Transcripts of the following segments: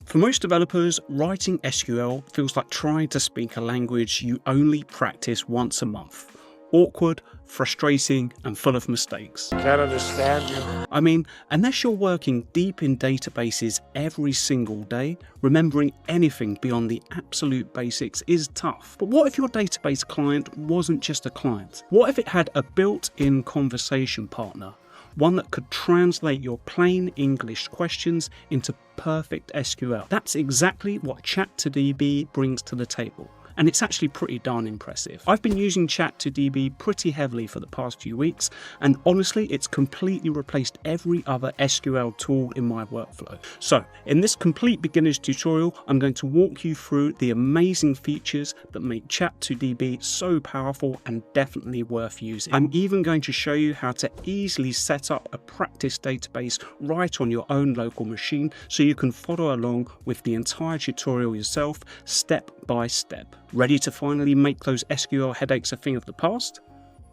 For most developers, writing SQL feels like trying to speak a language you only practice once a month. Awkward, frustrating, and full of mistakes. Can't understand you. I mean, unless you're working deep in databases every single day, remembering anything beyond the absolute basics is tough. But what if your database client wasn't just a client? What if it had a built-in conversation partner? One that could translate your plain English questions into perfect SQL. That's exactly what Chat2DB brings to the table. And it's actually pretty darn impressive. I've been using Chat2DB pretty heavily for the past few weeks, and honestly, it's completely replaced every other SQL tool in my workflow. So, in this complete beginner's tutorial, I'm going to walk you through the amazing features that make Chat2DB so powerful and definitely worth using. I'm even going to show you how to easily set up a practice database right on your own local machine, so you can follow along with the entire tutorial yourself, step by step. Ready to finally make those SQL headaches a thing of the past?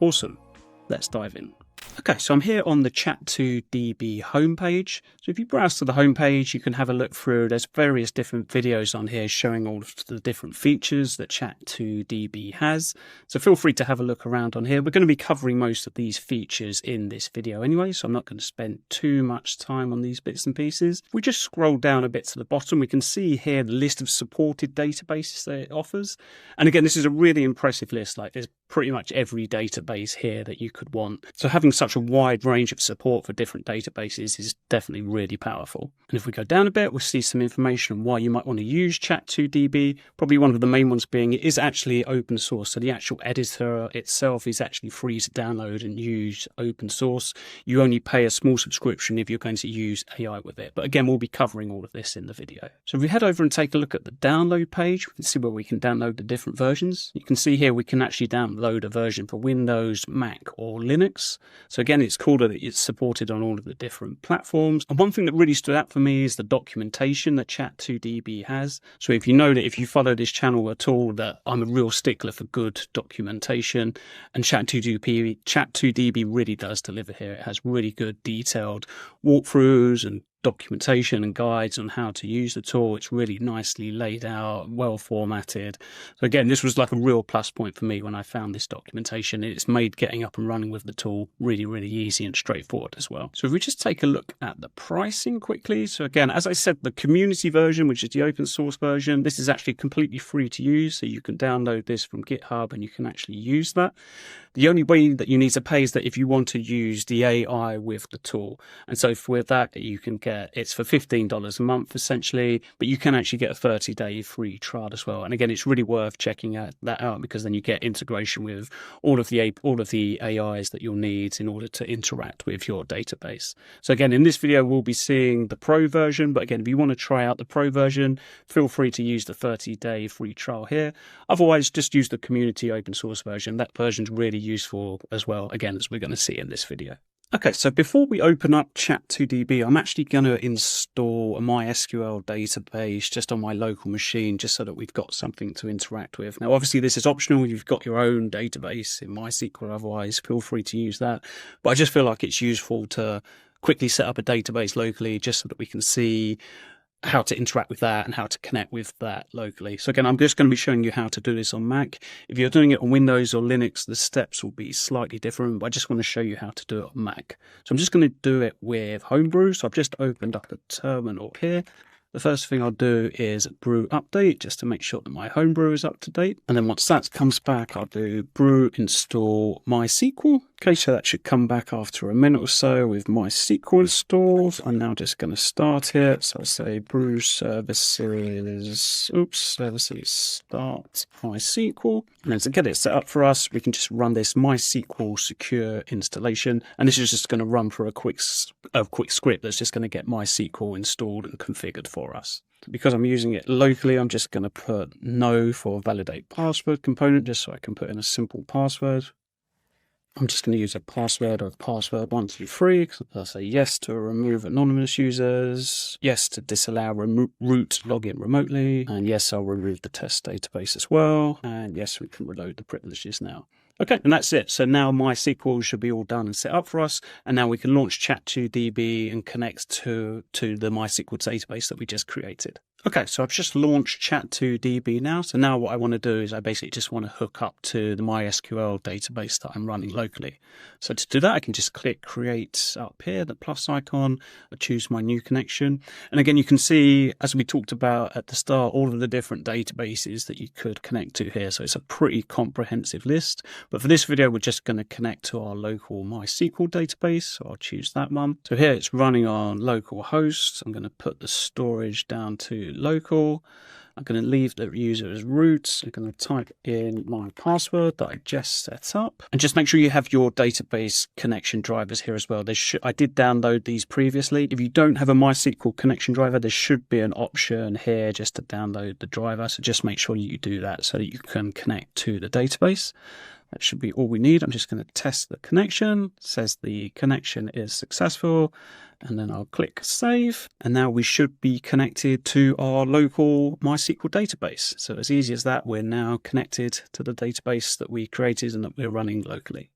Awesome, let's dive in. Okay, so I'm here on the Chat2DB homepage. So if you browse to the homepage, you can have a look through. There's various different videos on here showing all of the different features that Chat2DB has. So feel free to have a look around on here. We're going to be covering most of these features in this video anyway, so I'm not going to spend too much time on these bits and pieces. If we just scroll down a bit to the bottom, we can see here the list of supported databases that it offers. And again, this is a really impressive list. Like, there's pretty much every database here that you could want. So having such a wide range of support for different databases is definitely really powerful. And if we go down a bit, we'll see some information on why you might want to use Chat2DB. Probably one of the main ones being it is actually open source. So the actual editor itself is actually free to download and use open source. You only pay a small subscription if you're going to use AI with it. But again, we'll be covering all of this in the video. So if we head over and take a look at the download page, we can see where we can download the different versions. You can see here we can actually download a version for Windows, Mac, or Linux. So again, it's cool that it's supported on all of the different platforms. And one thing that really stood out for me is the documentation that Chat2DB has. So if you know that if you follow this channel at all, that I'm a real stickler for good documentation, and Chat2DB really does deliver here. It has really good detailed walkthroughs and documentation and guides on how to use the tool. It's really nicely laid out, well formatted. So again, this was like a real plus point for me when I found this documentation. It's made getting up and running with the tool really, really easy and straightforward as well. So if we just take a look at the pricing quickly. So again, as I said, the community version, which is the open source version, this is actually completely free to use. So you can download this from GitHub and you can actually use that. The only way that you need to pay is that if you want to use the AI with the tool. And so with that, you can get, it's for $15 a month essentially, but you can actually get a 30-day free trial as well. And again, it's really worth checking that out, because then you get integration with all of the AIs that you'll need in order to interact with your database. So again, in this video, we'll be seeing the Pro version. But again, if you want to try out the Pro version, feel free to use the 30-day free trial here. Otherwise, just use the community open source version. That version's really useful as well, again, as we're going to see in this video. Okay, so before we open up Chat2DB, I'm actually going to install a MySQL database just on my local machine, just so that we've got something to interact with. Now, obviously, this is optional. You've got your own database in MySQL, otherwise, feel free to use that. But I just feel like it's useful to quickly set up a database locally, just so that we can see how to interact with that and how to connect with that locally. So again, I'm just going to be showing you how to do this on Mac. If you're doing it on Windows or Linux, the steps will be slightly different, but I just want to show you how to do it on Mac. So I'm just going to do it with Homebrew. So I've just opened up a terminal here. The first thing I'll do is brew update, just to make sure that my Homebrew is up to date. And then once that comes back, I'll do brew install MySQL. Okay, so that should come back after a minute or so with MySQL installed. I'm now just going to start it. So I'll say brew services, services start MySQL. And then to get it set up for us, we can just run this MySQL secure installation. And this is just going to run for a quick script that's just going to get MySQL installed and configured for us. Because I'm using it locally, I'm just going to put no for validate password component, just so I can put in a simple password. I'm just going to use a password of password123. I'll say yes to remove anonymous users, yes to disallow root login remotely, and yes, I'll remove the test database as well, and yes, we can reload the privileges now. Okay, and that's it. So now MySQL should be all done and set up for us, and now we can launch Chat2DB and connect to the MySQL database that we just created. Okay, so I've just launched Chat2DB now. So now what I want to do is I basically just want to hook up to the MySQL database that I'm running locally. So to do that, I can just click create up here, the plus icon, I choose my new connection. And again, you can see, as we talked about at the start, all of the different databases that you could connect to here. So it's a pretty comprehensive list. But for this video, we're just going to connect to our local MySQL database. So I'll choose that one. So here it's running on local host. I'm going to put the storage down to local. I'm going to leave the user as root. I'm going to type in my password that I just set up, and just make sure you have your database connection drivers here as well. I did download these previously. If you don't have a MySQL connection driver, there should be an option here just to download the driver. So just make sure you do that so that you can connect to the database. That should be all we need. I'm just going to test the connection. It says the connection is successful, and then I'll click save. And now we should be connected to our local MySQL database. So as easy as that, we're now connected to the database that we created and that we're running locally.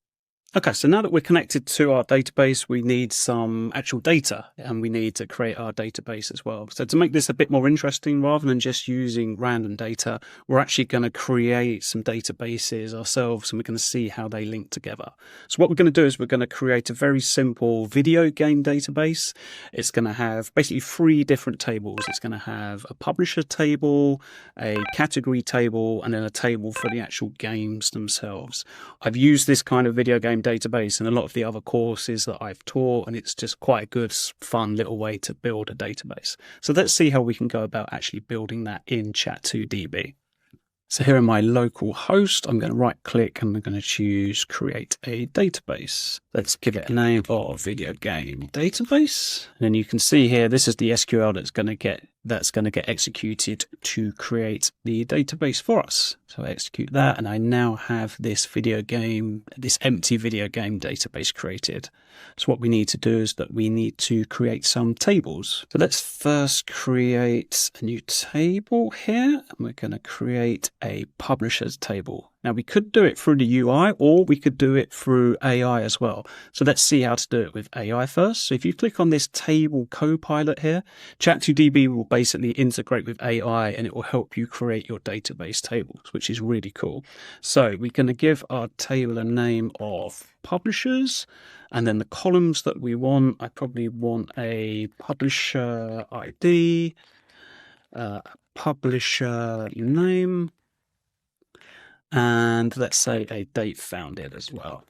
Okay, so now that we're connected to our database, we need some actual data, and we need to create our database as well. So to make this a bit more interesting, rather than just using random data, we're actually going to create some databases ourselves, and we're going to see how they link together. So what we're going to do is we're going to create a very simple video game database. It's going to have basically 3 different tables. It's going to have a publisher table, a category table, and then a table for the actual games themselves. I've used this kind of video game database in a lot of the other courses that I've taught, and it's just quite a good, fun little way to build a database. So let's see how we can go about actually building that in Chat2DB. So here in my local host, I'm going to right click and I'm going to choose create a database. Let's give it a name of video game database. And then you can see here, this is the SQL that's going to get executed to create the database for us. So I execute that, and I now have this empty video game database created. So what we need to do is that we need to create some tables. So let's first create a new table here, and we're going to create a publishers table. Now we could do it through the UI, or we could do it through AI as well. So let's see how to do it with AI first. So if you click on this table copilot here, Chat2DB will basically integrate with AI, and it will help you create your database tables, which is really cool. So we're going to give our table a name of publishers, and then the columns that we want, I probably want a publisher ID, publisher name, and let's say a date founded as well.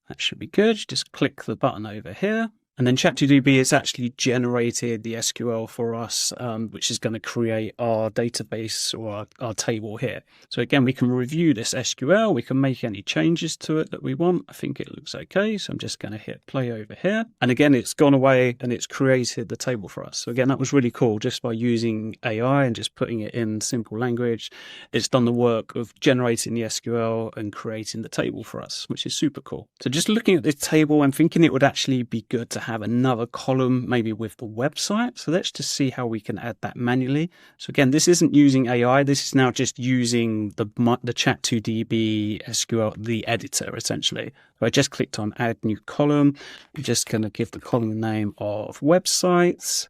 That should be good. Just click the button over here. And then Chat2DB has actually generated the SQL for us, which is going to create our database or our table here. So again, we can review this SQL. We can make any changes to it that we want. I think it looks okay. So I'm just going to hit play over here. And again, it's gone away and it's created the table for us. So again, that was really cool. Just by using AI and just putting it in simple language, it's done the work of generating the SQL and creating the table for us, which is super cool. So just looking at this table, I'm thinking it would actually be good to have another column maybe with the website. So let's just see how we can add that manually. So again, this isn't using AI. This is now just using the Chat2DB SQL, the editor essentially. So I just clicked on add new column. I'm just going to give the column name of websites.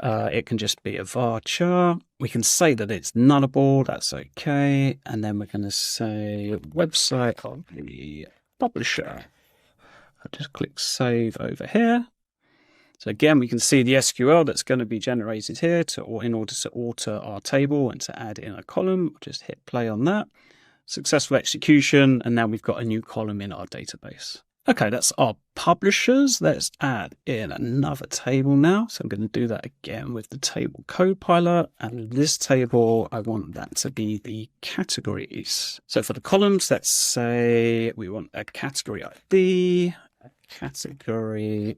It can just be a varchar. We can say that it's nullable. That's okay. And then we're going to say website of the publisher. I'll just click save over here. So again, we can see the SQL that's going to be generated here in order to alter our table and to add in a column. Just hit play on that. Successful execution, and now we've got a new column in our database. Okay, that's our publishers. Let's add in another table now. So I'm going to do that again with the table copilot. And this table, I want that to be the categories. So for the columns, let's say we want a category ID, category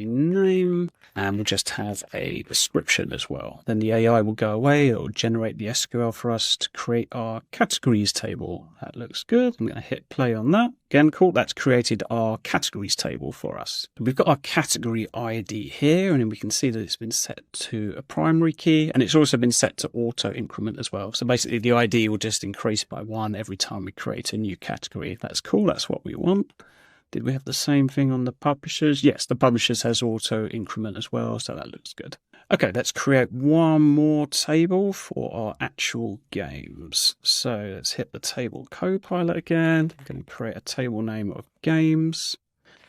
name, and we'll just have a description as well. Then the AI will go away. It will generate the SQL for us to create our categories table. That looks good. I'm going to hit play on that. Again, cool. That's created our categories table for us. We've got our category ID here, and then we can see that it's been set to a primary key, and it's also been set to auto increment as well. So basically the ID will just increase by 1 every time we create a new category. That's cool. That's what we want. Did we have the same thing on the publishers? Yes, the publishers has auto increment as well, so that looks good. Okay, let's create one more table for our actual games. So let's hit the table copilot again. I'm going to create a table name of games.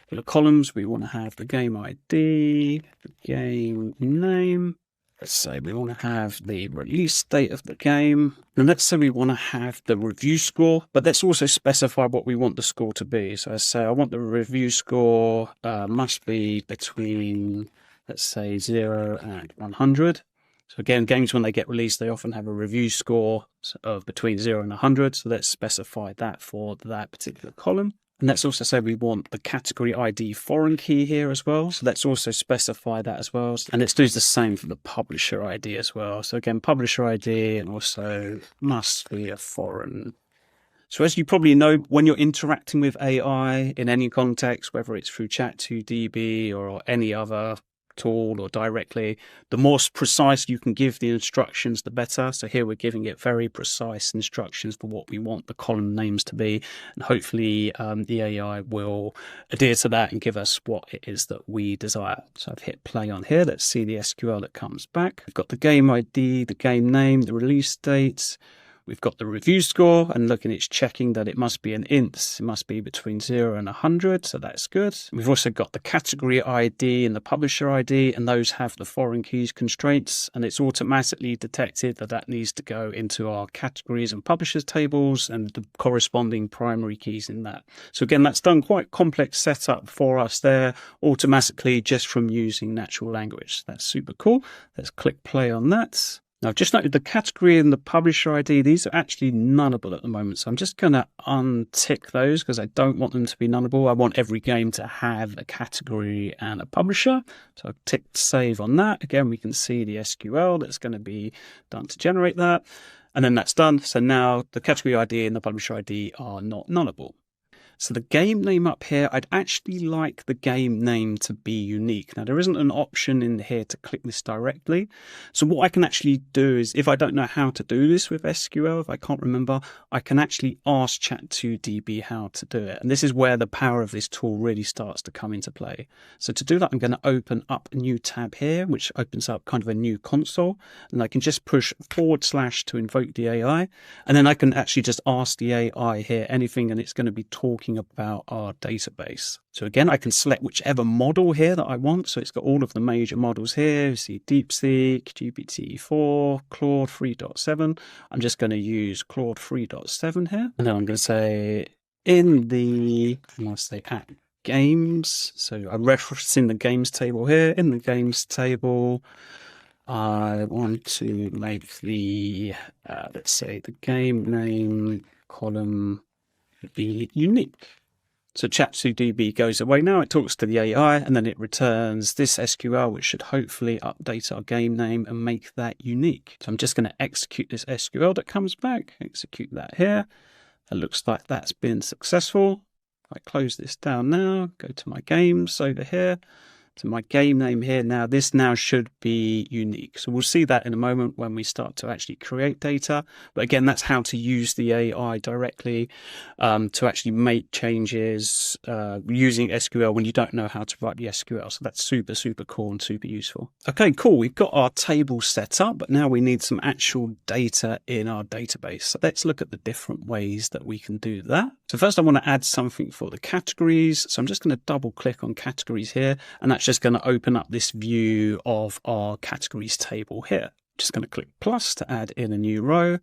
For the columns, we want to have the game ID, the game name. Let's say we want to have the release date of the game. And let's say we want to have the review score, but let's also specify what we want the score to be. So let's say I want the review score must be between, let's say, 0 and 100. So again, games when they get released, they often have a review score of between 0 and 100. So let's specify that for that particular column. And let's also say we want the category ID foreign key here as well. So let's also specify that as well. And let's do the same for the publisher ID as well. So again, publisher ID and also must be a foreign. So as you probably know, when you're interacting with AI in any context, whether it's through Chat2DB or any other tool or directly, the more precise you can give the instructions, the better. So here we're giving it very precise instructions for what we want the column names to be, and hopefully the AI will adhere to that and give us what it is that we desire. So I've hit play on here. Let's see the SQL that comes back. We've got the game ID, the game name, the release date. We've got the review score, and look, and it's checking that it must be an int. It must be between 0 and 100, so that's good. We've also got the category ID and the publisher ID, and those have the foreign keys constraints, and it's automatically detected that that needs to go into our categories and publishers tables and the corresponding primary keys in that. So again, that's done quite complex setup for us there automatically just from using natural language. That's super cool. Let's click play on that. Now, I've just noted the category and the publisher ID, these are actually nullable at the moment. So I'm just going to untick those because I don't want them to be nullable. I want every game to have a category and a publisher. So I've ticked save on that. Again, we can see the SQL that's going to be done to generate that. And then that's done. So now the category ID and the publisher ID are not nullable. So the game name up here, I'd actually like the game name to be unique. Now, there isn't an option in here to click this directly. So what I can actually do is, if I don't know how to do this with SQL, if I can't remember, I can actually ask Chat2DB how to do it. And this is where the power of this tool really starts to come into play. So to do that, I'm going to open up a new tab here, which opens up kind of a new console. And I can just push / to invoke the AI. And then I can actually just ask the AI here anything, and it's going to be talking about our database. So again, I can select whichever model here that I want. So it's got all of the major models here. You see DeepSeek, GPT-4, Claude 3.7. I'm just going to use Claude 3.7 here. And then I'm going to say in the, at games. So I'm referencing the games table here. In the games table, I want to make the, let's say the game name column be unique. So Chat2DB goes away now, it talks to the AI, and then it returns this SQL, which should hopefully update our game name and make that unique. So I'm just going to execute this SQL that comes back, execute that here. It looks like that's been successful. If I close this down now, go to my games over here, to my game name here. Now, this now should be unique. So we'll see that in a moment when we start to actually create data. But again, that's how to use the AI directly to actually make changes using SQL when you don't know how to write the SQL. So that's super, super cool and super useful. Okay, cool. We've got our table set up, but now we need some actual data in our database. So let's look at the different ways that we can do that. So first I want to add something for the categories. So I'm just going to double click on categories here, and that's just going to open up this view of our categories table here. Just going to click plus to add in a new row.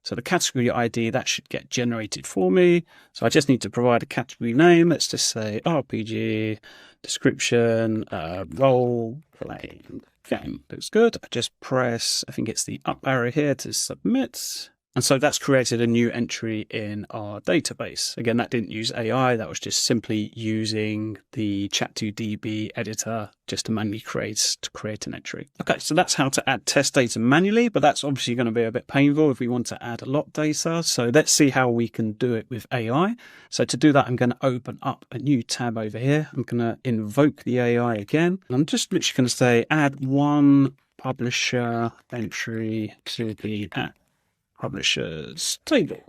So the category ID, that should get generated for me. So I just need to provide a category name. Let's just say RPG, description, role playing game. Looks good. I just press, I think it's the up arrow here to submit. And so that's created a new entry in our database. Again, that didn't use AI. That was just simply using the Chat2DB editor just to manually create an entry. Okay, so that's how to add test data manually, but that's obviously going to be a bit painful if we want to add a lot of data. So let's see how we can do it with AI. So to do that, I'm going to open up a new tab over here. I'm going to invoke the AI again. And I'm just literally going to say add one publisher entry to the publishers table.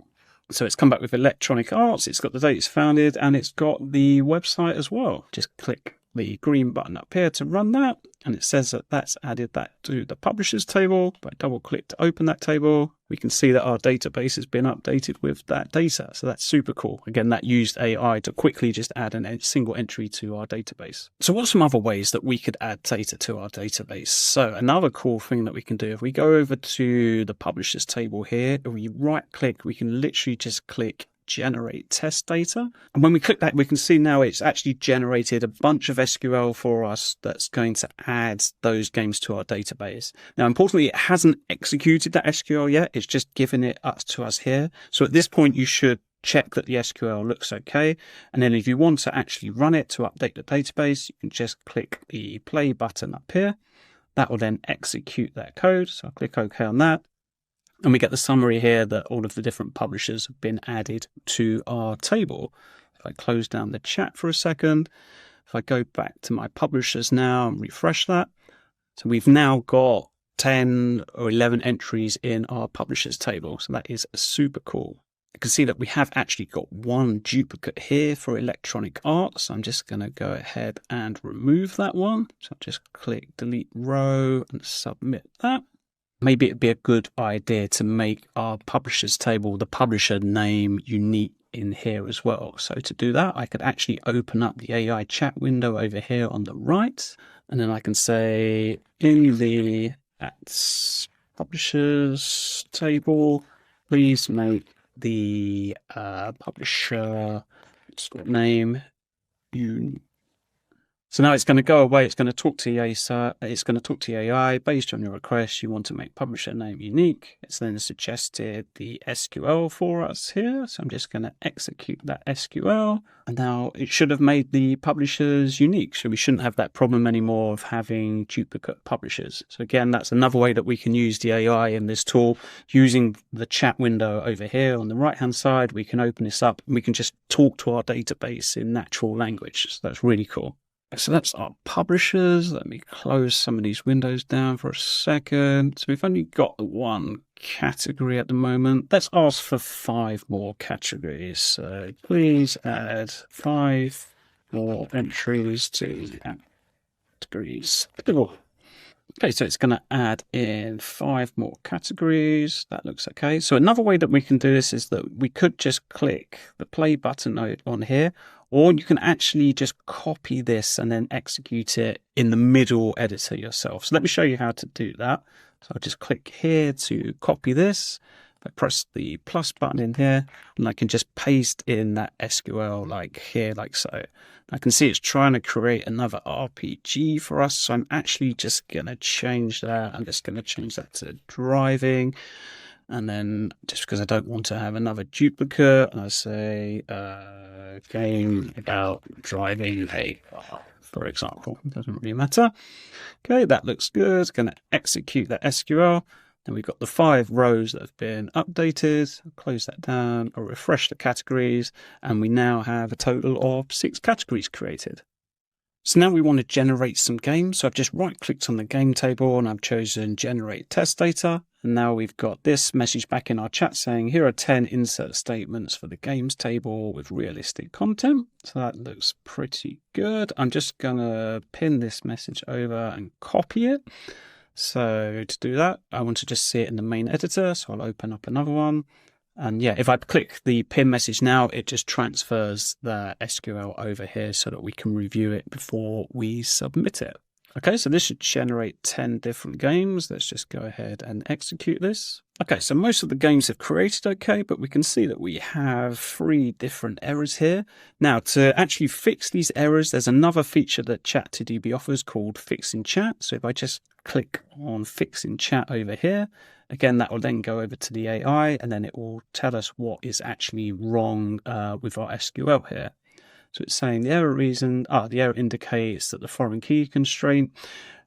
So it's come back with Electronic Arts, it's got the date it's founded, and it's got the website as well. Just click the green button up here to run that. and it says that that's added that to the publishers table. If I double click to open that table, we can see that our database has been updated with that data. So that's super cool. Again, that used AI to quickly just add a single entry to our database. So what are some other ways that we could add data to our database? So another cool thing that we can do, if we go over to the publishers table here, if we right click, we can literally just click generate test data, and when we click that, we can see now it's actually generated a bunch of SQL for us that's going to add those games to our database. Now importantly, it hasn't executed that SQL yet, it's just given it to us here. So at this point you should check that the SQL looks okay, and then if you want to actually run it to update the database, you can just click the play button up here. That will then execute that code, so I'll click OK on that. And we get the summary here that all of the different publishers have been added to our table. If I close down the chat for a second, if I go back to my publishers now and refresh that, so we've now got 10 or 11 entries in our publishers table. So that is super cool. You can see that we have actually got one duplicate here for electronic art. So I'm just going to go ahead and remove that one. So I'll just click delete row and submit that. Maybe it'd be a good idea to make our publishers table, the publisher name, unique in here as well. So to do that, I could actually open up the AI chat window over here on the right, and then I can say in the publishers table, please make the publisher name unique. So now it's going to go away. It's going to talk to the AI. It's going to talk to the AI based on your request. You want to make publisher name unique. It's then suggested the SQL for us here. So I'm just going to execute that SQL. And now it should have made the publishers unique. So we shouldn't have that problem anymore of having duplicate publishers. So again, that's another way that we can use the AI in this tool. Using the chat window over here on the right-hand side, we can open this up and we can just talk to our database in natural language. So that's really cool. So that's our publishers. Let me close some of these windows down for a second. So we've only got one category at the moment. Let's ask for 5 more categories. So please add 5 more entries to categories. Okay, so it's going to add in 5 more categories. That looks okay. So another way that we can do this is that we could just click the play button on here, or you can actually just copy this and then execute it in the middle editor yourself. So let me show you how to do that. So I'll just click here to copy this. I press the plus button in here, and I can just paste in that SQL like here, like so. I can see it's trying to create another RPG for us. So I'm actually just going to change that. I'm just going to change that to driving. And then just because I don't want to have another duplicate, I say game about driving a car, for example. It doesn't really matter. Okay, that looks good. Going to execute that SQL. Then we've got the 5 rows that have been updated. I'll close that down. I'll refresh the categories, and we now have a total of 6 categories created. So now we want to generate some games. So I've just right-clicked on the game table and I've chosen generate test data. And now we've got this message back in our chat saying, here are 10 insert statements for the games table with realistic content. So that looks pretty good. I'm just going to pin this message over and copy it. So to do that, I want to just see it in the main editor. So I'll open up another one. And yeah, if I click the pin message now, it just transfers the SQL over here so that we can review it before we submit it. Okay, so this should generate 10 different games. Let's just go ahead and execute this. Okay, so most of the games have created okay, but we can see that we have 3 different errors here. Now, to actually fix these errors, there's another feature that Chat2DB offers called Fix in Chat. So if I just click on Fix in Chat over here, again, that will then go over to the AI, and then it will tell us what is actually wrong with our SQL here. So it's saying the error reason, the error indicates that the foreign key constraint.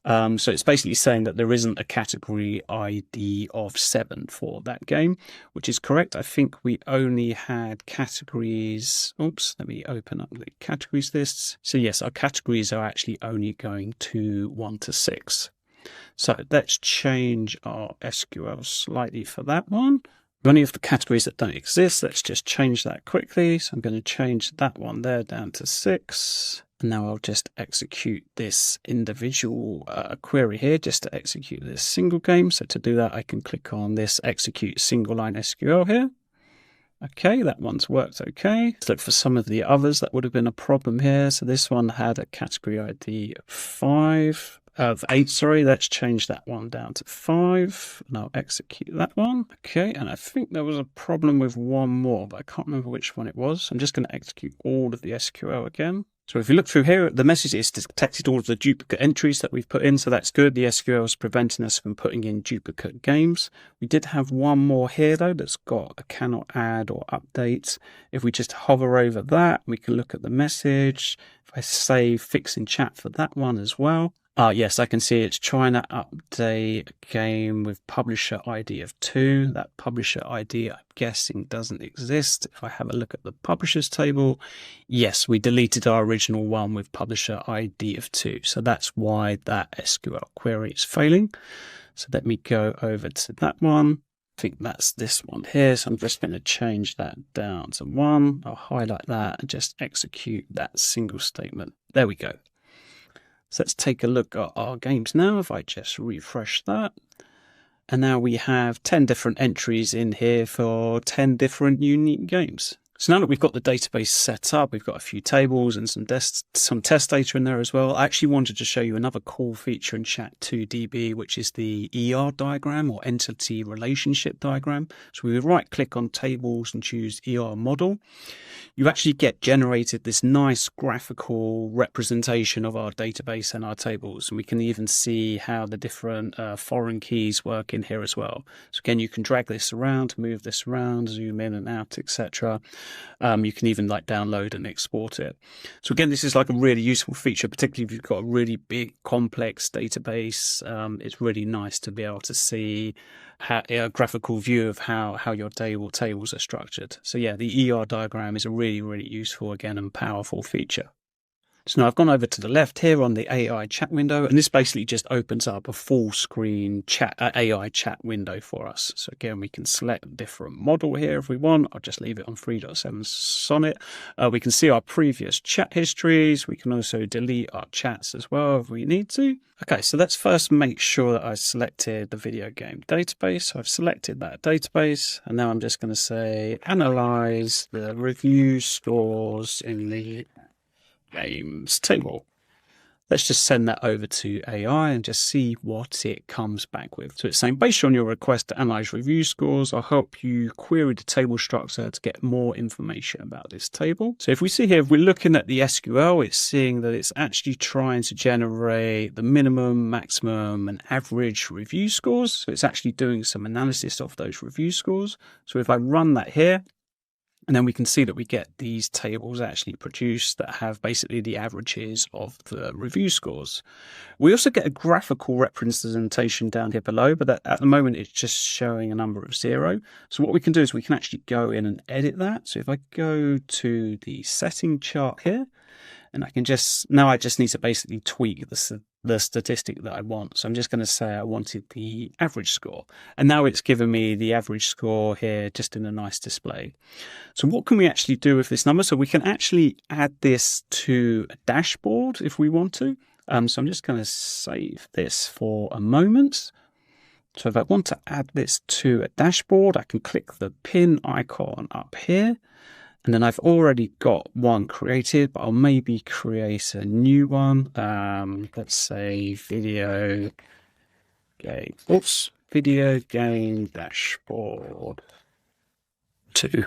So it's basically saying that there isn't a category ID of 7 for that game, which is correct. I think we only had categories. Oops, let me open up the categories lists. So yes, our categories are actually only going to 1 to 6. So let's change our SQL slightly for that one. Any of the categories that don't exist, let's just change that quickly. So I'm going to change that one there down to 6. And now I'll just execute this individual query here just to execute this single game. So to do that, I can click on this execute single line SQL here. Okay, that one's worked okay. Let's look for some of the others that would have been a problem here. So this one had a category ID of 8, sorry. Let's change that one down to 5, and I'll execute that one. Okay, and I think there was a problem with one more, but I can't remember which one it was. I'm just going to execute all of the SQL again. So if you look through here, the message is detected all of the duplicate entries that we've put in, so that's good. The SQL is preventing us from putting in duplicate games. We did have one more here though that's got a cannot add or update. If we just hover over that, we can look at the message. If I save fix in chat for that one as well. Yes, I can see it's trying to update a game with publisher ID of 2. That publisher ID, I'm guessing, doesn't exist. If I have a look at the publishers table, yes, we deleted our original one with publisher ID of 2. So that's why that SQL query is failing. So let me go over to that one. I think that's this one here. So I'm just going to change that down to 1. I'll highlight that and just execute that single statement. There we go. So let's take a look at our games now. If I just refresh that. And now we have 10 different entries in here for 10 different unique games. So now that we've got the database set up, we've got a few tables and some test data in there as well. I actually wanted to show you another cool feature in Chat2DB, which is the ER diagram or entity relationship diagram. So we right click on tables and choose ER model. You actually get generated this nice graphical representation of our database and our tables. And we can even see how the different foreign keys work in here as well. So again, you can drag this around, move this around, zoom in and out, etc. You can even like download and export it. So again, this is like a really useful feature, particularly if you've got a really big, complex database. It's really nice to be able to see a graphical view of how your tables are structured. So yeah, the ER diagram is a really, really useful, again, and powerful feature. So now I've gone over to the left here on the AI chat window, and this basically just opens up a full screen AI chat window for us. So again, we can select a different model here if we want. I'll just leave it on 3.7 Sonnet. We can see our previous chat histories. We can also delete our chats as well if we need to. Okay, so let's first make sure that I selected the video game database. So I've selected that database, and now I'm just going to say analyze the review scores in the games table. Let's just send that over to AI and just see what it comes back with. So it's saying, based on your request to analyze review scores, I'll help you query the table structure to get more information about this table. So if we see here, if we're looking at the SQL, it's seeing that it's actually trying to generate the minimum, maximum, and average review scores. So it's actually doing some analysis of those review scores. So if I run that here, and then we can see that we get these tables actually produced that have basically the averages of the review scores. We also get a graphical representation down here below, but at the moment it's just showing a number of 0. So what we can do is we can actually go in and edit that. So if I go to the setting chart here, and I just need to basically tweak the statistic that I want. So I'm just going to say I wanted the average score. And now it's given me the average score here just in a nice display. So what can we actually do with this number? So we can actually add this to a dashboard if we want to. So I'm just going to save this for a moment. So if I want to add this to a dashboard, I can click the pin icon up here. And then I've already got one created, but I'll maybe create a new one. Let's say video game dashboard 2.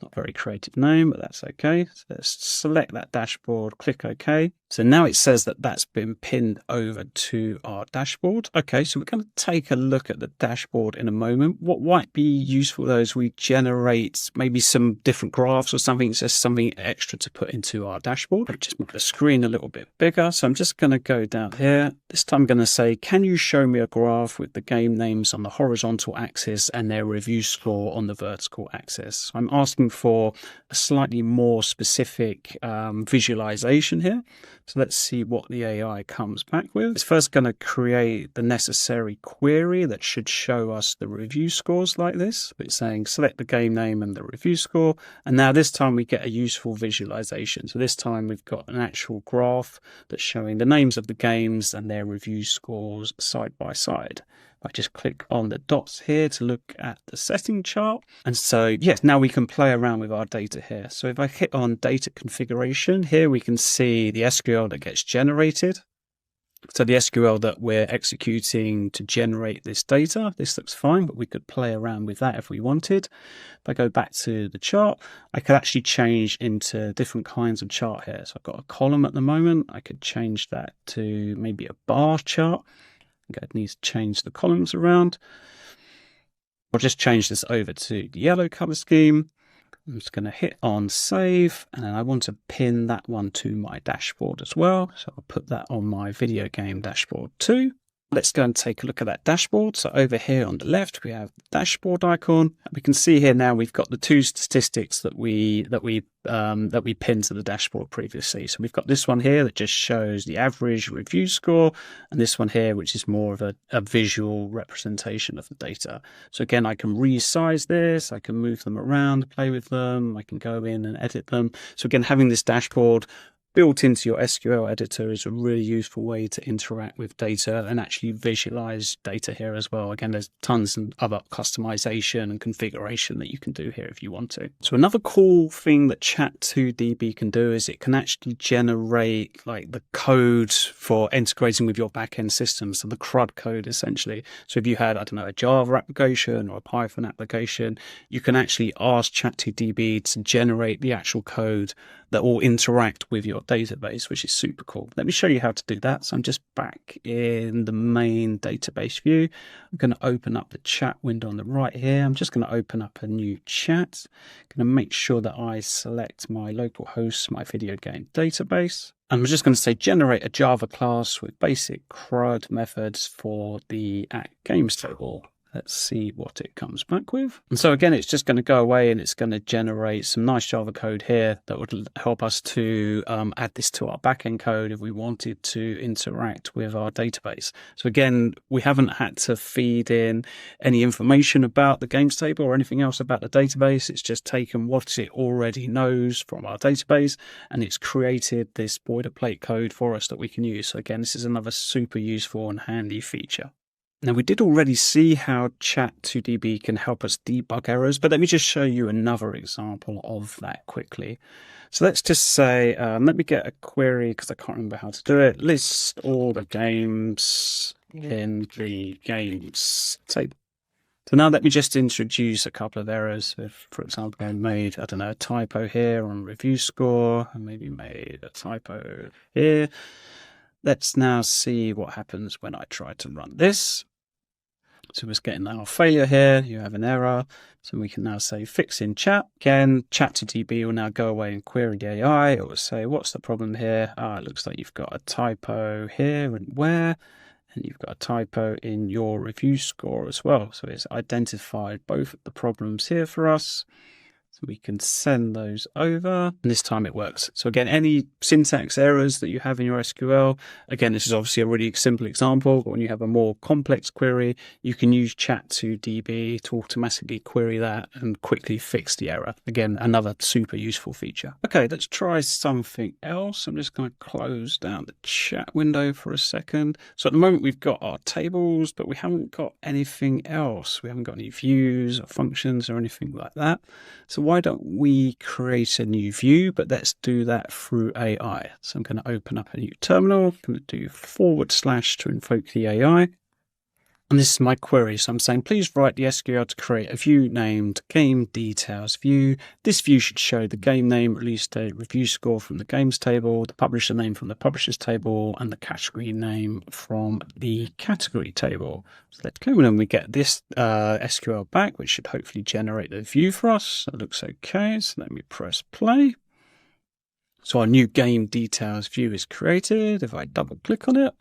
Not very creative name, but that's okay. So let's select that dashboard, click OK. So now it says that that's been pinned over to our dashboard. Okay, so we're going to take a look at the dashboard in a moment. What might be useful though is we generate maybe some different graphs or something, just something extra to put into our dashboard. I'll just make the screen a little bit bigger. So I'm just going to go down here. This time I'm going to say, can you show me a graph with the game names on the horizontal axis and their review score on the vertical axis? So I'm asking looking for a slightly more specific visualization here. So let's see what the AI comes back with. It's first going to create the necessary query that should show us the review scores like this. It's saying select the game name and the review score. And now this time we get a useful visualization. So this time we've got an actual graph that's showing the names of the games and their review scores side by side. I just click on the dots here to look at the setting chart. And so, yes, now we can play around with our data here. So if I hit on data configuration, here we can see the SQL that gets generated. So the SQL that we're executing to generate this data, this looks fine, but we could play around with that if we wanted. If I go back to the chart, I could actually change into different kinds of chart here. So I've got a column at the moment. I could change that to maybe a bar chart. It needs to change the columns around. I'll just change this over to the yellow color scheme. I'm just going to hit on save, and then I want to pin that one to my dashboard as well. So I'll put that on my video game dashboard too. Let's go and take a look at that dashboard. So over here on the left, we have the dashboard icon. We can see here now we've got the two statistics that we pinned to the dashboard previously. So we've got this one here that just shows the average review score, and this one here, which is more of a visual representation of the data. So again, I can resize this, I can move them around, play with them, I can go in and edit them. So again, having this dashboard built into your SQL editor is a really useful way to interact with data and actually visualize data here as well. Again, there's tons of other customization and configuration that you can do here if you want to. So another cool thing that Chat2DB can do is it can actually generate like the code for integrating with your backend system. So the CRUD code essentially. So if you had, I don't know, a Java application or a Python application, you can actually ask Chat2DB to generate the actual code that will interact with your database, which is super cool. Let me show you how to do that. So I'm just back in the main database view. I'm going to open up the chat window on the right here. I'm just going to open up a new chat. I'm going to make sure that I select my local host, my video game database. And I'm just going to say generate a Java class with basic CRUD methods for the games table. Let's see what it comes back with. And so again, it's just going to go away and it's going to generate some nice Java code here that would help us to add this to our backend code if we wanted to interact with our database. So again, we haven't had to feed in any information about the games table or anything else about the database. It's just taken what it already knows from our database and it's created this boilerplate code for us that we can use. So again, this is another super useful and handy feature. Now, we did already see how Chat2DB can help us debug errors, but let me just show you another example of that quickly. So let's just say, let me get a query because I can't remember how to do it. List all the games in the games table. So now let me just introduce a couple of errors. If, for example, I made, I don't know, a typo here on review score, and maybe made a typo here. Let's now see what happens when I try to run this. So we're getting our failure here. You have an error. So we can now say fix in chat. Again, Chat2DB will now go away and query the AI. It will say, what's the problem here? It looks like you've got a typo here and where. And you've got a typo in your review score as well. So it's identified both of the problems here for us. So we can send those over, and this time it works. So again, any syntax errors that you have in your SQL, again, this is obviously a really simple example, but when you have a more complex query, you can use Chat2DB to automatically query that and quickly fix the error. Again, another super useful feature. Okay, let's try something else. I'm just going to close down the chat window for a second. So at the moment, we've got our tables, but we haven't got anything else. We haven't got any views or functions or anything like that. So why don't we create a new view, but let's do that through AI. So I'm going to open up a new terminal. I'm going to do / to invoke the AI. And this is my query. So I'm saying, please write the SQL to create a view named game details view. This view should show the game name, release date, review score from the games table, the publisher name from the publishers table, and the category name from the category table. So let's go, and then we get this SQL back, which should hopefully generate the view for us. That looks okay. So let me press play. So our new game details view is created. If I double click on it,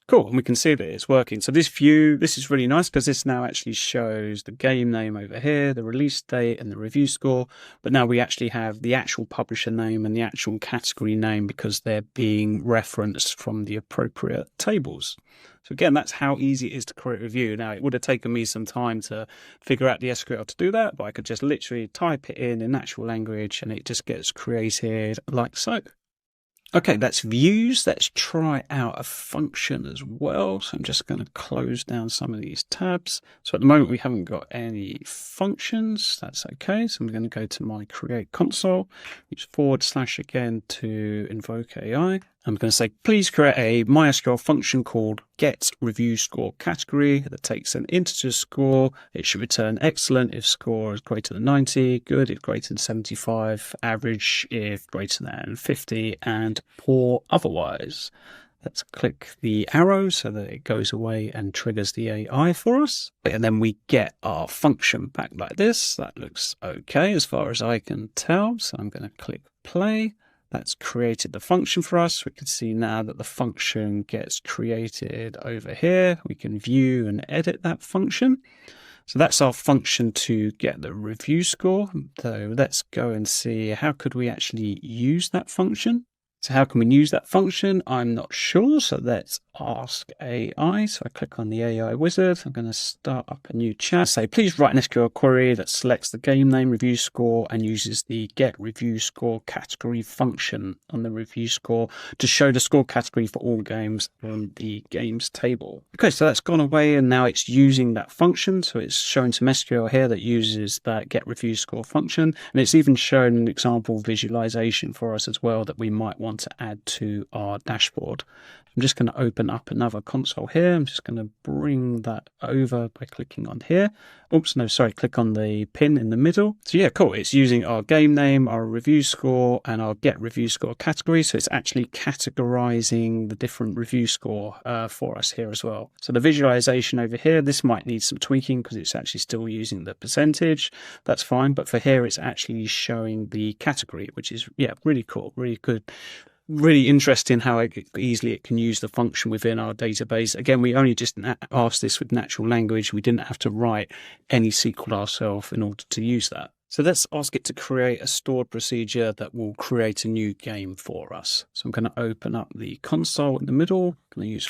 Cool, and we can see that it's working. So this view, this is really nice because this now actually shows the game name over here, the release date and the review score. But now we actually have the actual publisher name and the actual category name because they're being referenced from the appropriate tables. So again, that's how easy it is to create a review. Now, it would have taken me some time to figure out the SQL to do that, but I could just literally type it in natural language and it just gets created like so. Okay, that's views. Let's try out a function as well. So I'm just going to close down some of these tabs. So at the moment, we haven't got any functions. That's okay. So I'm going to go to my create console, use / again to invoke AI. I'm going to say, please create a MySQL function called get review score category that takes an integer score. It should return excellent if score is greater than 90, good if greater than 75, average if greater than 50, and poor otherwise. Let's click the arrow so that it goes away and triggers the AI for us. And then we get our function back like this. That looks okay as far as I can tell. So I'm going to click play. That's created the function for us. We can see now that the function gets created over here. We can view and edit that function. So that's our function to get the review score. So let's go and see how could we actually use that function. So how can we use that function? I'm not sure. So let's ask AI. So I click on the AI wizard. I'm going to start up a new chat. Say, please write an SQL query that selects the game name, review score, and uses the get review score category function on the review score to show the score category for all games on the games table. Okay, so that's gone away and now it's using that function. So it's showing some SQL here that uses that get review score function. And it's even shown an example visualization for us as well that we might want to add to our dashboard. I'm just going to open up another console here. I'm just going to bring that over by clicking on here. Oops, no, sorry, click on the pin in the middle. So yeah, cool. It's using our game name, our review score, and our get review score category. So it's actually categorizing the different review score for us here as well. So the visualization over here, this might need some tweaking because it's actually still using the percentage. That's fine. But for here, it's actually showing the category, which is, yeah, really cool, really good. Really interesting how easily it can use the function within our database. Again, we only just asked this with natural language. We didn't have to write any SQL ourselves in order to use that. So let's ask it to create a stored procedure that will create a new game for us. So I'm going to open up the console in the middle. I'm going to use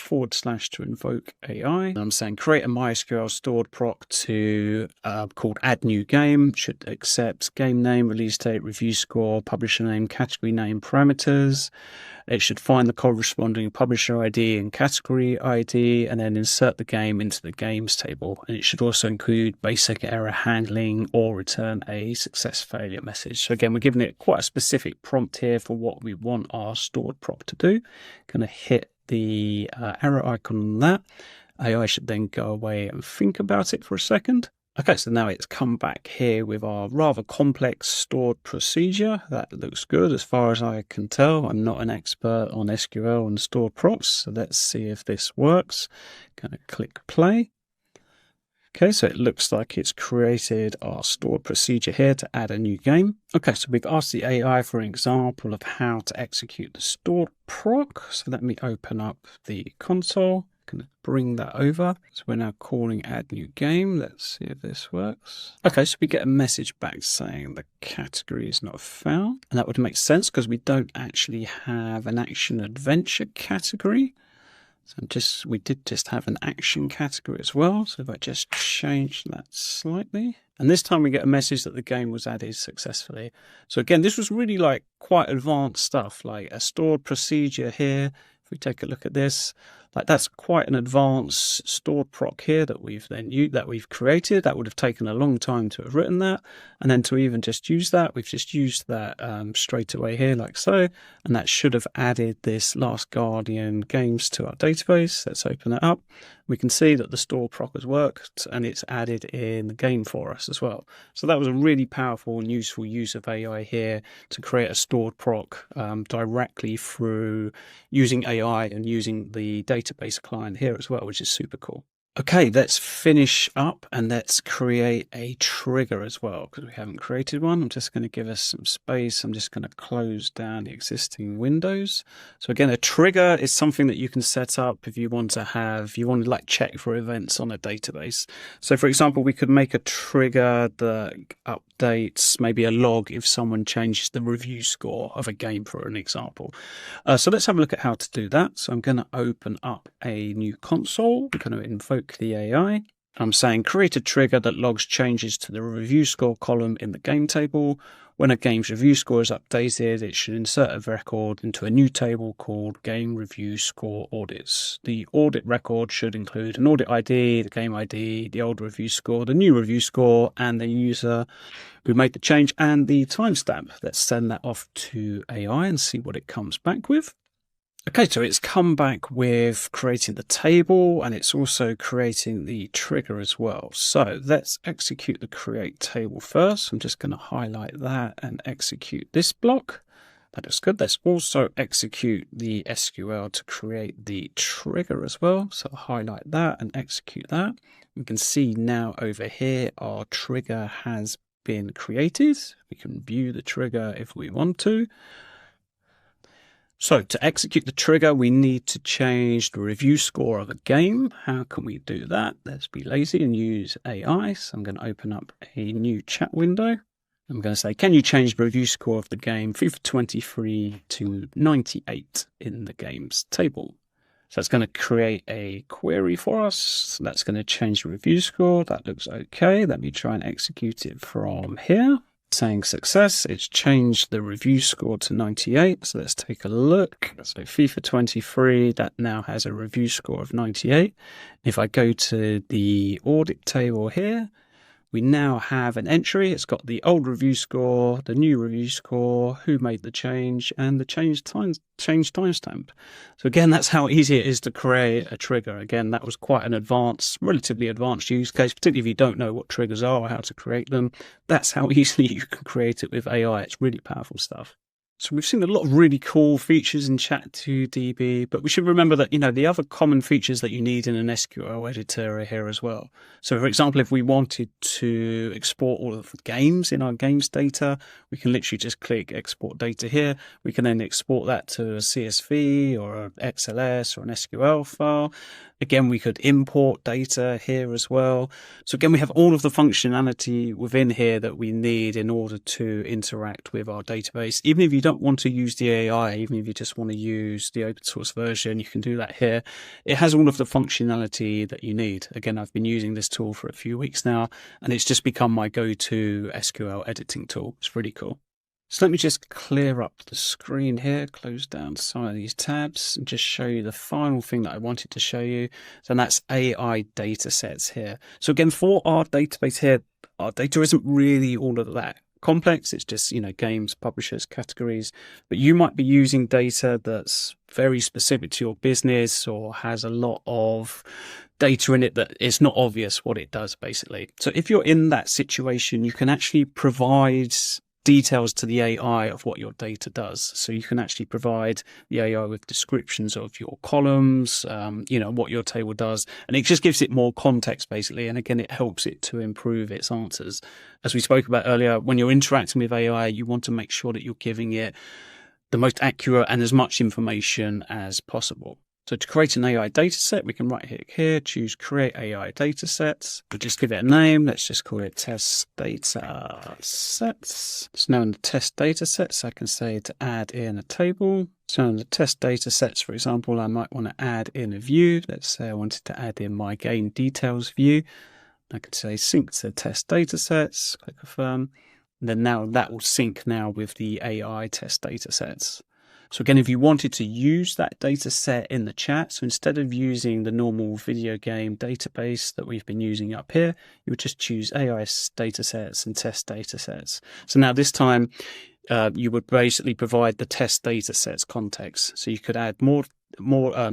/ to invoke AI. And I'm saying create a MySQL stored proc to called add new game. Should accept game name, release date, review score, publisher name, category name parameters. It should find the corresponding publisher ID and category ID and then insert the game into the games table. And it should also include basic error handling or return a success failure message. So again, we're giving it quite a specific prompt here for what we want our stored proc to do. Going to hit the arrow icon on that. AI should then go away and think about it for a second. Okay, so now it's come back here with our rather complex stored procedure. That looks good as far as I can tell. I'm not an expert on SQL and stored procs, so let's see if this works. Going to click play. Okay, so it looks like it's created our stored procedure here to add a new game. Okay, so we've asked the AI for an example of how to execute the stored proc. So let me open up the console. Going to bring that over. So we're now calling add new game. Let's see if this works. Okay, so we get a message back saying the category is not found. And that would make sense because we don't actually have an action adventure category. So we did just have an action category as well. So if I just change that slightly. And this time we get a message that the game was added successfully. So again, this was really like quite advanced stuff, like a stored procedure here. If we take a look at this, like that's quite an advanced stored proc here that we've created. That would have taken a long time to have written that. And then to even just use that, we've just used that straight away here like so. And that should have added this Last Guardian games to our database. Let's open it up. We can see that the stored proc has worked and it's added in the game for us as well. So that was a really powerful and useful use of AI here to create a stored proc directly through using AI and using the database client here as well, which is super cool. Okay, let's finish up and let's create a trigger as well, because we haven't created one. I'm just going to give us some space. I'm just going to close down the existing windows. So again, a trigger is something that you can set up if you want to like check for events on a database. So for example, we could make a trigger that updates maybe a log if someone changes the review score of a game, for an example. So let's have a look at how to do that. So I'm going to open up a new console. We're going to invoke the AI. I'm saying create a trigger that logs changes to the review score column in the game table. When a game's review score is updated, it should insert a record into a new table called Game Review Score Audits. The audit record should include an audit ID, the game ID, the old review score, the new review score, and the user who made the change and the timestamp. Let's send that off to AI and see what it comes back with. Okay, so it's come back with creating the table and it's also creating the trigger as well. So let's execute the create table first. I'm just going to highlight that and execute this block. That is good. Let's also execute the SQL to create the trigger as well. So I'll highlight that and execute that. We can see now over here our trigger has been created. We can view the trigger if we want to. So to execute the trigger, we need to change the review score of a game. How can we do that? Let's be lazy and use AI. So I'm going to open up a new chat window. I'm going to say, can you change the review score of the game FIFA 23 to 98 in the game's table? So it's going to create a query for us. So that's going to change the review score. That looks okay. Let me try and execute it from here. Saying success, it's changed the review score to 98. So let's take a look. So FIFA 23, that now has a review score of 98. If I go to the audit table here, we now have an entry. It's got the old review score, the new review score, who made the change, and the change timestamp. So again, that's how easy it is to create a trigger. Again, that was quite an relatively advanced use case, particularly if you don't know what triggers are or how to create them. That's how easily you can create it with AI. It's really powerful stuff. So we've seen a lot of really cool features in Chat2DB, but we should remember that, the other common features that you need in an SQL editor are here as well. So for example, if we wanted to export all of the games in our games data, we can literally just click export data here. We can then export that to a CSV or an XLS or an SQL file. Again, we could import data here as well. So again, we have all of the functionality within here that we need in order to interact with our database. Even if you don't want to use the AI, even if you just want to use the open source version, you can do that here. It has all of the functionality that you need. Again, I've been using this tool for a few weeks now, and it's just become my go-to SQL editing tool. It's really cool. So let me just clear up the screen here, close down some of these tabs, and just show you the final thing that I wanted to show you. So that's AI datasets here. So again, for our database here, our data isn't really all of that complex. It's just, games, publishers, categories. But you might be using data that's very specific to your business or has a lot of data in it that it's not obvious what it does, basically. So if you're in that situation, you can actually provide details to the AI of what your data does. So you can actually provide the AI with descriptions of your columns, what your table does, and it just gives it more context, basically. And again, it helps it to improve its answers. As we spoke about earlier, when you're interacting with AI, you want to make sure that you're giving it the most accurate and as much information as possible. So to create an AI dataset, we can right click here, choose create AI datasets. We'll just give it a name. Let's just call it test datasets. So now in the test datasets, I can say to add in a table. So in the test datasets, for example, I might want to add in a view. Let's say I wanted to add in my game details view. I could say sync to test datasets, click confirm. And then now that will sync now with the AI test datasets. So again, if you wanted to use that data set in the chat, so instead of using the normal video game database that we've been using up here, you would just choose AI datasets and test datasets. So now this time, you would basically provide the test datasets context. So you could add more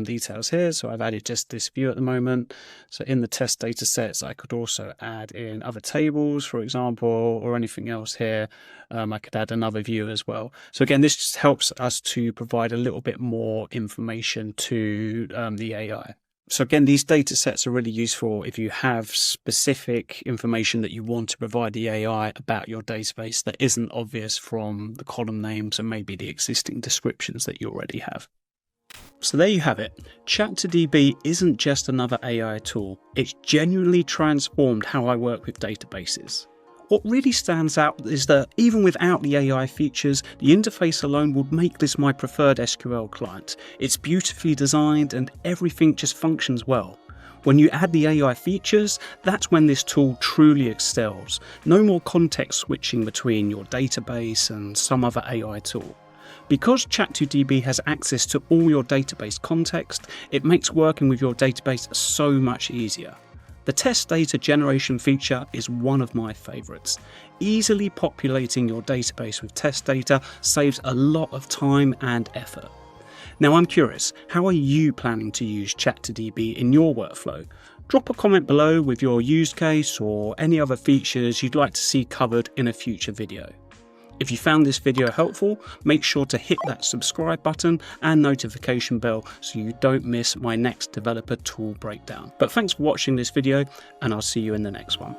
details here. So I've added just this view at the moment. So in the test data sets, I could also add in other tables, for example, or anything else here. I could add another view as well. So again, this just helps us to provide a little bit more information to the AI. So again, these data sets are really useful if you have specific information that you want to provide the AI about your database that isn't obvious from the column names and maybe the existing descriptions that you already have. So there you have it. Chat2DB isn't just another AI tool. It's genuinely transformed how I work with databases. What really stands out is that even without the AI features, the interface alone would make this my preferred SQL client. It's beautifully designed and everything just functions well. When you add the AI features, that's when this tool truly excels. No more context switching between your database and some other AI tool. Because Chat2DB has access to all your database context, it makes working with your database so much easier. The test data generation feature is one of my favourites. Easily populating your database with test data saves a lot of time and effort. Now I'm curious, how are you planning to use Chat2DB in your workflow? Drop a comment below with your use case or any other features you'd like to see covered in a future video. If you found this video helpful, make sure to hit that subscribe button and notification bell so you don't miss my next developer tool breakdown. But thanks for watching this video, and I'll see you in the next one.